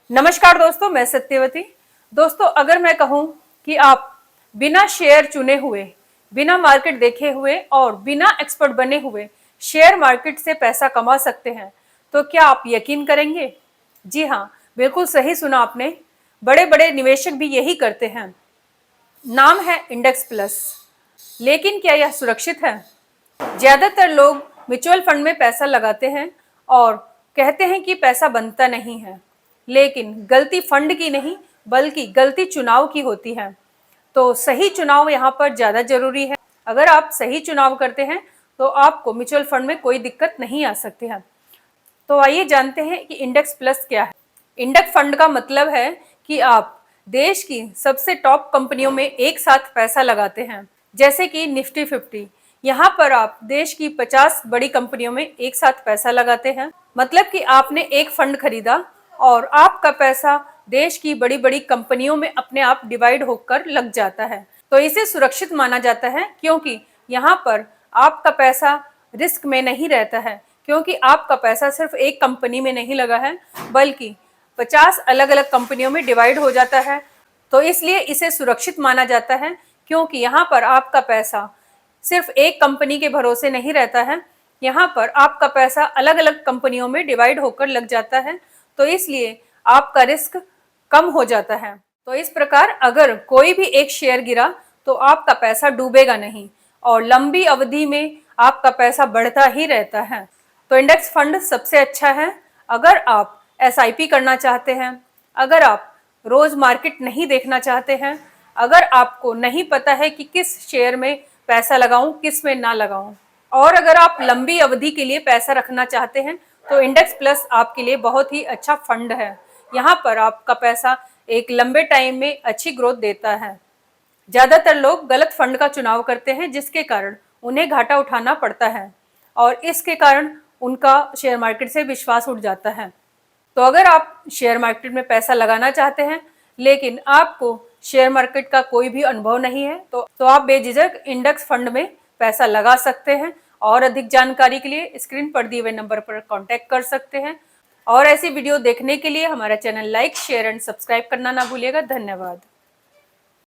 नमस्कार दोस्तों, मैं सत्यवती। दोस्तों, अगर मैं कहूं कि आप बिना शेयर चुने हुए, बिना मार्केट देखे हुए और बिना एक्सपर्ट बने हुए शेयर मार्केट से पैसा कमा सकते हैं, तो क्या आप यकीन करेंगे? जी हाँ, बिल्कुल सही सुना आपने। बड़े बड़े निवेशक भी यही करते हैं। नाम है इंडेक्स प्लस। लेकिन क्या यह सुरक्षित है? ज्यादातर लोग म्यूचुअल फंड में पैसा लगाते हैं और कहते हैं कि पैसा बनता नहीं है, लेकिन गलती फंड की नहीं बल्कि गलती चुनाव की होती है। तो सही चुनाव यहाँ पर ज्यादा जरूरी है। अगर आप सही चुनाव करते हैं तो आपको म्यूचुअल फंड में कोई दिक्कत नहीं आ सकती है। तो आइए जानते हैं कि इंडेक्स प्लस क्या है। इंडेक्स फंड का मतलब है कि आप देश की सबसे टॉप कंपनियों में एक साथ पैसा लगाते हैं, जैसे कि निफ्टी 50। यहाँ पर आप देश की 50 बड़ी कंपनियों में एक साथ पैसा लगाते हैं। मतलब कि आपने एक फंड खरीदा और आपका पैसा देश की बड़ी बड़ी कंपनियों में अपने आप डिवाइड होकर लग जाता है। तो इसे सुरक्षित माना जाता है, क्योंकि यहाँ पर आपका पैसा रिस्क में नहीं रहता है, क्योंकि आपका पैसा सिर्फ एक कंपनी में नहीं लगा है बल्कि 50 अलग अलग कंपनियों में डिवाइड हो जाता है। तो इसलिए इसे सुरक्षित माना जाता है, क्योंकि यहाँ पर आपका पैसा सिर्फ एक कंपनी के भरोसे नहीं रहता है। यहाँ पर आपका पैसा अलग अलग कंपनियों में डिवाइड होकर लग जाता है, तो इसलिए आपका रिस्क कम हो जाता है। तो इस प्रकार अगर कोई भी एक शेयर गिरा तो आपका पैसा डूबेगा नहीं और लंबी अवधि में आपका पैसा बढ़ता ही रहता है। तो इंडेक्स फंड सबसे अच्छा है अगर आप एसआईपी करना चाहते हैं, अगर आप रोज मार्केट नहीं देखना चाहते हैं, अगर आपको नहीं पता है कि किस शेयर में पैसा लगाऊं किस में ना लगाऊं, और अगर आप लंबी अवधि के लिए पैसा रखना चाहते हैं तो इंडेक्स प्लस आपके लिए बहुत ही अच्छा फंड है। यहाँ पर आपका पैसा एक लंबे टाइम में अच्छी ग्रोथ देता है। ज्यादातर लोग गलत फंड का चुनाव करते हैं, जिसके कारण उन्हें घाटा उठाना पड़ता है और इसके कारण उनका शेयर मार्केट से विश्वास उठ जाता है। तो अगर आप शेयर मार्केट में पैसा लगाना चाहते हैं लेकिन आपको शेयर मार्केट का कोई भी अनुभव नहीं है, तो आप बेझिझक इंडेक्स फंड में पैसा लगा सकते हैं। और अधिक जानकारी के लिए स्क्रीन पर दिए हुए नंबर पर कांटेक्ट कर सकते हैं। और ऐसी वीडियो देखने के लिए हमारा channel like, share and subscribe करना ना भूलिएगा। धन्यवाद।